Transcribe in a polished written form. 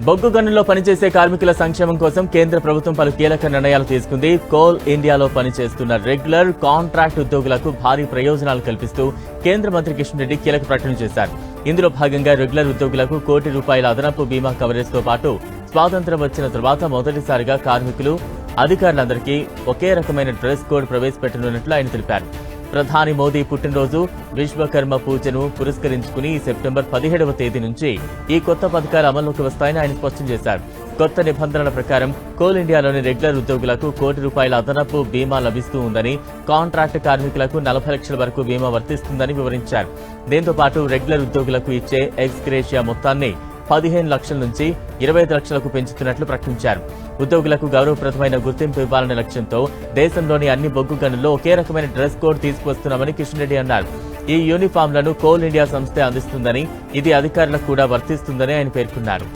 బొగ్గు గనుల్లో పనిచేసే కార్మికుల సంక్షేమం కోసం కేంద్ర ప్రభుత్వం పలు కీలక నిర్ణయాలు తీసుకుంది. కోల్ ఇండియాలో పనిచేస్తున్న రెగ్యులర్, కాంట్రాక్ట్ ఉద్యోగులకు భారీ ప్రయోజనాలు కల్పిస్తూ కేంద్ర మంత్రి కిషన్ రెడ్డి కీలక ప్రకటన చేశారు. ఇందులో భాగంగా రెగ్యులర్ ఉద్యోగులకు ₹1 కోటి అదనపు బీమా కవరేజ్తో పాటు స్వాతంత్ర్యం వచ్చిన తర్వాత మొదటిసారిగా కార్మికులు, అధికారులందరికీ ఒకే రకమైన డ్రెస్ కోడ్ ప్రవేశపెట్టనున్నట్లు ఆయన తెలిపారు. ప్రధాని మోదీ పుట్టినరోజు విశ్వకర్మ పూజను పురస్కరించుకుని సెప్టెంబర్ 17వ తేదీ నుంచి ఈ కొత్త పథకాలు అమల్లోకి వస్తాయని ఆయన స్పష్టం చేశారు. కొత్త నిబంధనల ప్రకారం కోల్ ఇండియాలోని రెగ్యులర్ ఉద్యోగులకు ₹1 అదనపు బీమా లభిస్తూ ఉందని, కాంట్రాక్ట్ కార్మికులకు 40 లక్షల వరకు బీమా వర్తిస్తుందని వివరించారు. దీంతో పాటు రెగ్యులర్ ఉద్యోగులకు ఇచ్చే ఎక్స్ గ్రేషియా మొత్తాన్ని 15 లక్షల నుంచి 25 లక్షలకు పెంచుతున్నట్లు ప్రకటించారు. ఉద్యోగులకు గౌరవప్రదమైన గుర్తింపు ఇవ్వాలనే లక్ష్యంతో దేశంలోని అన్ని బొగ్గు గనుల్లో ఒకే రకమైన డ్రెస్ కోడ్ తీసుకువస్తున్నామని కిషన్ రెడ్డి అన్నారు. ఈ యూనిఫామ్లను కోల్ ఇండియా సంస్థే అందిస్తుందని, ఇది అధికారులకు కూడా వర్తిస్తుందని ఆయన పేర్కొన్నారు.